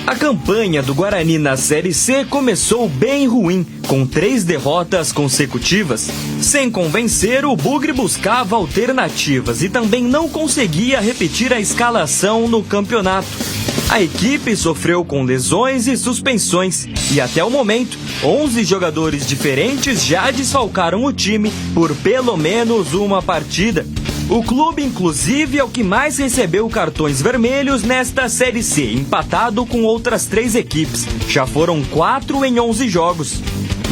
A campanha do Guarani na Série C começou bem ruim, com 3 derrotas consecutivas. Sem convencer, o Bugre buscava alternativas e também não conseguia repetir a escalação no campeonato. A equipe sofreu com lesões e suspensões e até o momento, 11 jogadores diferentes já desfalcaram o time por pelo menos uma partida. O clube, inclusive, é o que mais recebeu cartões vermelhos nesta Série C, empatado com outras 3 equipes. Já foram 4 em 11 jogos.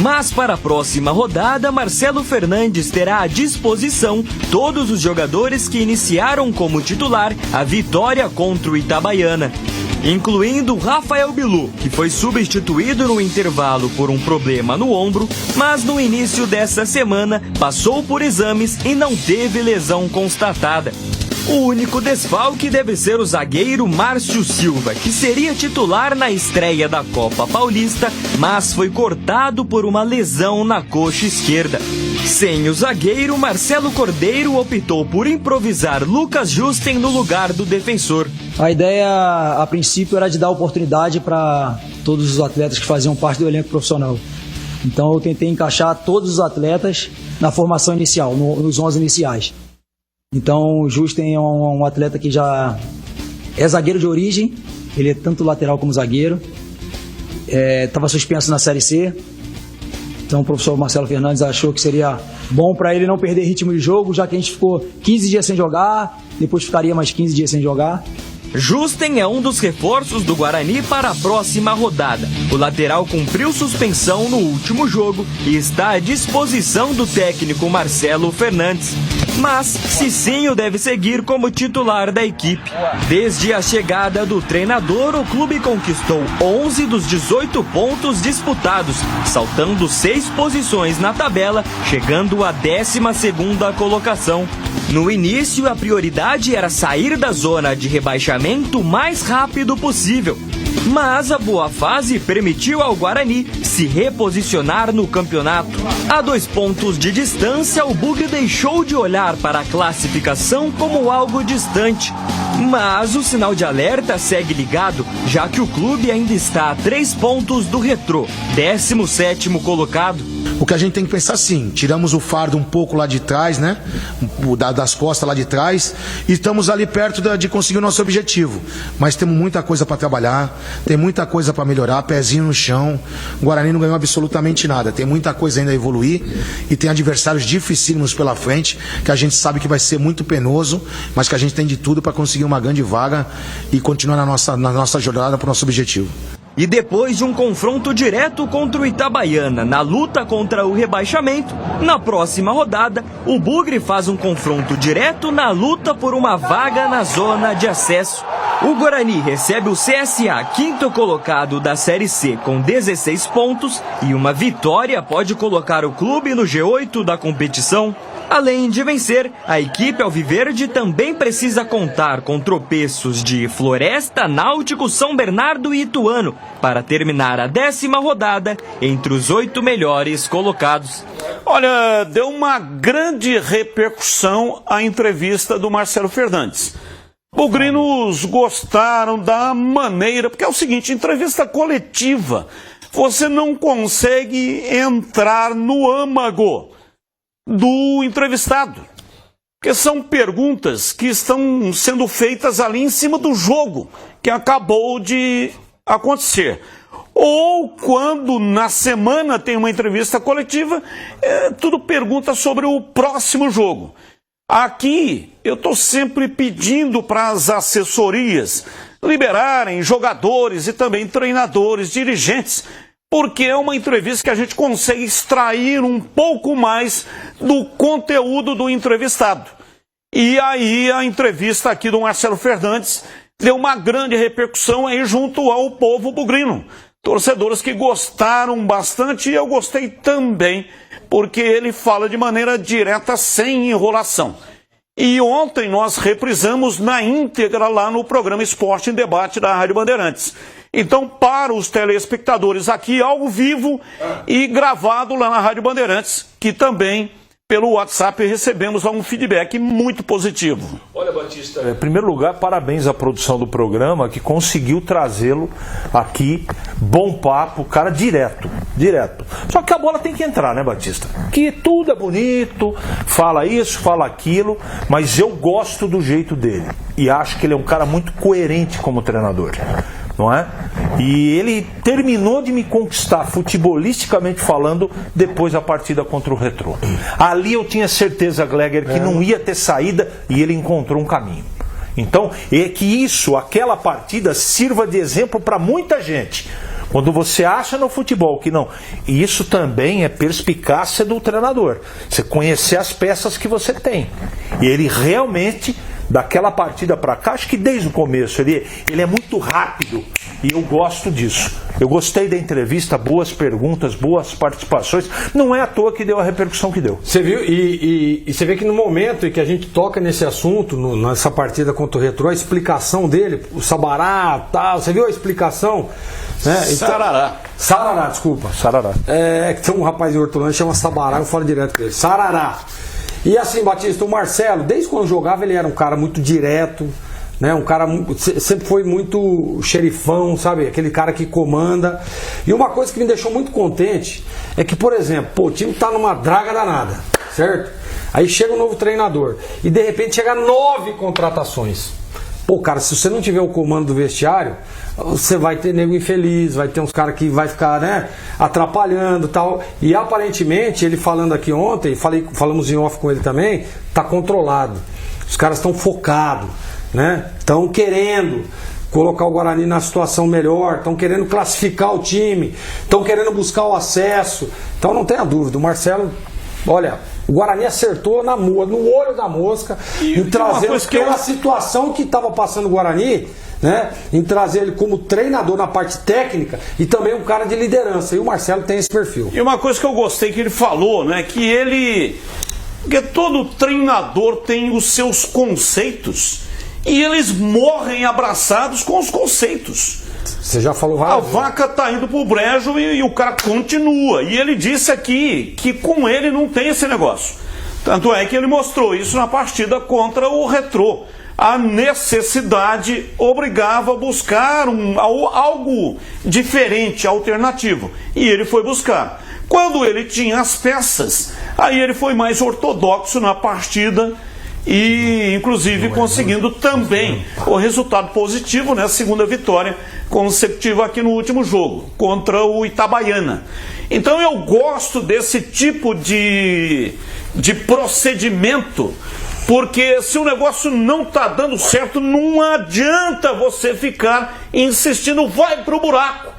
Mas para a próxima rodada, Marcelo Fernandes terá à disposição todos os jogadores que iniciaram como titular a vitória contra o Itabaiana, incluindo Rafael Bilu, que foi substituído no intervalo por um problema no ombro, mas no início dessa semana passou por exames e não teve lesão constatada. O único desfalque deve ser o zagueiro Márcio Silva, que seria titular na estreia da Copa Paulista, mas foi cortado por uma lesão na coxa esquerda. Sem o zagueiro, Marcelo Cordeiro optou por improvisar Lucas Justen no lugar do defensor. A ideia, a princípio, era de dar oportunidade para todos os atletas que faziam parte do elenco profissional. Então eu tentei encaixar todos os atletas na formação inicial, nos 11 iniciais. Então o Justen é um atleta que já é zagueiro de origem, ele é tanto lateral como zagueiro. Estava suspenso na Série C. Então o professor Marcelo Fernandes achou que seria bom para ele não perder ritmo de jogo, já que a gente ficou 15 dias sem jogar, depois ficaria mais 15 dias sem jogar. Justen é um dos reforços do Guarani para a próxima rodada. O lateral cumpriu suspensão no último jogo e está à disposição do técnico Marcelo Fernandes. Mas Cicinho deve seguir como titular da equipe. Desde a chegada do treinador, o clube conquistou 11 dos 18 pontos disputados, saltando 6 posições na tabela, chegando à 12ª colocação. No início, a prioridade era sair da zona de rebaixamento o mais rápido possível. Mas a boa fase permitiu ao Guarani se reposicionar no campeonato. A 2 pontos de distância, o Bugre deixou de olhar para a classificação como algo distante. Mas o sinal de alerta segue ligado, já que o clube ainda está a 3 pontos do Retrô, 17º colocado. O que a gente tem que pensar sim, tiramos o fardo um pouco lá de trás, né? Das costas lá de trás, e estamos ali perto de conseguir o nosso objetivo. Mas temos muita coisa para trabalhar, tem muita coisa para melhorar, pezinho no chão. O Guarani não ganhou absolutamente nada, tem muita coisa ainda a evoluir e tem adversários dificílimos pela frente, que a gente sabe que vai ser muito penoso, mas que a gente tem de tudo para conseguir uma grande vaga e continuar na nossa jornada para o nosso objetivo. E depois de um confronto direto contra o Itabaiana na luta contra o rebaixamento, na próxima rodada, o Bugre faz um confronto direto na luta por uma vaga na zona de acesso. O Guarani recebe o CSA, 5º colocado da Série C, com 16 pontos, e uma vitória pode colocar o clube no G8 da competição. Além de vencer, a equipe alviverde também precisa contar com tropeços de Floresta, Náutico, São Bernardo e Ituano para terminar a 10ª rodada entre os 8 melhores colocados. Olha, deu uma grande repercussão a entrevista do Marcelo Fernandes. Bugrinos gostaram da maneira, porque é o seguinte, entrevista coletiva, você não consegue entrar no âmago do entrevistado, porque são perguntas que estão sendo feitas ali em cima do jogo que acabou de acontecer. Ou quando na semana tem uma entrevista coletiva, tudo pergunta sobre o próximo jogo. Aqui eu estou sempre pedindo para as assessorias liberarem jogadores e também treinadores, dirigentes, porque é uma entrevista que a gente consegue extrair um pouco mais do conteúdo do entrevistado. E aí a entrevista aqui do Marcelo Fernandes deu uma grande repercussão aí junto ao povo bugrino. Torcedores que gostaram bastante e eu gostei também, porque ele fala de maneira direta, sem enrolação. E ontem nós reprisamos na íntegra lá no programa Esporte em Debate da Rádio Bandeirantes. Então, para os telespectadores aqui ao vivo e gravado lá na Rádio Bandeirantes, que também pelo WhatsApp recebemos lá um feedback muito positivo. Olha, Batista, em primeiro lugar, parabéns à produção do programa que conseguiu trazê-lo aqui, bom papo, cara, direto. Só que a bola tem que entrar, né, Batista? Que tudo é bonito, fala isso, fala aquilo, mas eu gosto do jeito dele e acho que ele é um cara muito coerente como treinador. Não é? E ele terminou de me conquistar futebolisticamente falando depois da partida contra o Retrô. Ali eu tinha certeza, Gleger, que não ia ter saída e ele encontrou um caminho. Então, é que aquela partida sirva de exemplo para muita gente. Quando você acha no futebol que não, isso também é perspicácia do treinador. Você conhecer as peças que você tem. E ele realmente, daquela partida para cá, acho que desde o começo, ele é muito rápido. E eu gosto disso. Eu gostei da entrevista, boas perguntas, boas participações. Não é à toa que deu a repercussão que deu. Você viu? E você vê que no momento em que a gente toca nesse assunto, nessa partida contra o Retrô, a explicação dele, o Sabará, tal, você viu a explicação? Né? Sarará, desculpa. Sarará. É que tem um rapaz de Hortolândia que chama Sabará, eu falo direto com ele. Sarará. E assim, Batista, o Marcelo, desde quando jogava, ele era um cara muito direto, né? Um cara sempre foi muito xerifão, sabe? Aquele cara que comanda. E uma coisa que me deixou muito contente é que, por exemplo, o time tá numa draga danada, certo? Aí chega um novo treinador e de repente chega 9 contratações. Pô, cara, se você não tiver o comando do vestiário, você vai ter nego infeliz, vai ter uns caras que vai ficar, né, atrapalhando e tal. E aparentemente, ele falando aqui ontem, falamos em off com ele também, tá controlado. Os caras estão focados, né? Estão querendo colocar o Guarani na situação melhor, estão querendo classificar o time, estão querendo buscar o acesso. Então não tenha dúvida, o Marcelo, olha, o Guarani acertou no olho da mosca em trazer pela situação que estava passando o Guarani, né, em trazer ele como treinador na parte técnica e também um cara de liderança. E o Marcelo tem esse perfil. E uma coisa que eu gostei que ele falou, né, que todo treinador tem os seus conceitos e eles morrem abraçados com os conceitos. Você já falou várias vezes. A vaca tá indo pro brejo e o cara continua. E ele disse aqui que com ele não tem esse negócio. Tanto é que ele mostrou isso na partida contra o Retrô. A necessidade obrigava a buscar algo diferente, alternativo. E ele foi buscar. Quando ele tinha as peças, aí ele foi mais ortodoxo na partida e, inclusive, conseguindo também o resultado positivo, né? A segunda vitória consecutiva aqui no último jogo, contra o Itabaiana. Então eu gosto desse tipo de procedimento, porque se o negócio não está dando certo, não adianta você ficar insistindo, vai para o buraco.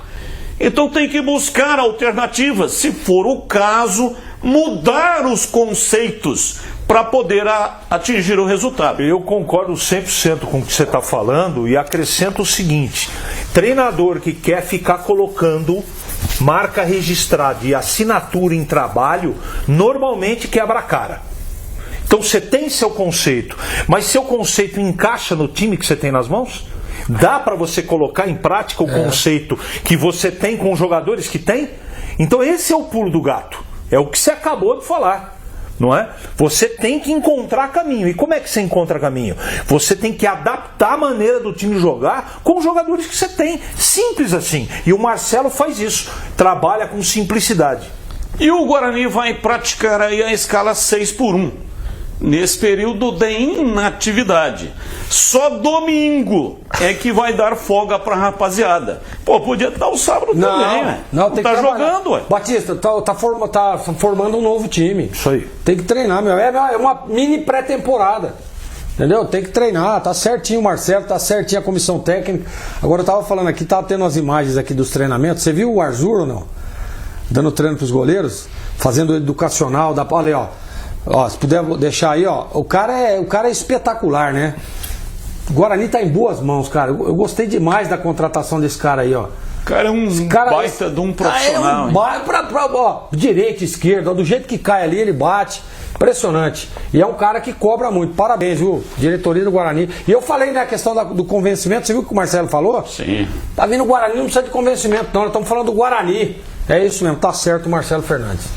Então tem que buscar alternativas, se for o caso, mudar os conceitos para poder atingir o resultado. Eu concordo 100% com o que você está falando e acrescento o seguinte: treinador que quer ficar colocando marca registrada e assinatura em trabalho, normalmente quebra a cara. Então você tem seu conceito, mas seu conceito encaixa no time que você tem nas mãos? Dá para você colocar em prática o conceito que você tem com os jogadores que tem? Então esse é o pulo do gato. É o que você acabou de falar. Não é? Você tem que encontrar caminho. E como é que você encontra caminho? Você tem que adaptar a maneira do time jogar com os jogadores que você tem. Simples assim. E o Marcelo faz isso. Trabalha com simplicidade. E o Guarani vai praticar aí a escala 6x1 nesse período de inatividade. Só domingo é que vai dar folga pra rapaziada. Pô, podia dar o sábado também, né? Não, tem tá que jogando, ué. Batista, tá formando um novo time. Isso aí. Tem que treinar, meu. É uma mini pré-temporada. Entendeu? Tem que treinar, tá certinho o Marcelo, tá certinho a comissão técnica. Agora eu tava falando aqui, tava tendo as imagens aqui dos treinamentos. Você viu o Arzur ou não? Dando treino pros goleiros, fazendo o educacional, olha aí, ó, se puder deixar aí, ó, o cara é espetacular, né? O Guarani tá em boas mãos, cara. Eu gostei demais da contratação desse cara aí, ó. O cara é um baita de um profissional. Direita, esquerda, do jeito que cai ali, ele bate. Impressionante. E é um cara que cobra muito. Parabéns, viu? Diretoria do Guarani. E eu falei, né, a questão do convencimento. Você viu o que o Marcelo falou? Sim. Tá vindo o Guarani, não precisa de convencimento, não. Nós estamos falando do Guarani. É isso mesmo, tá certo o Marcelo Fernandes.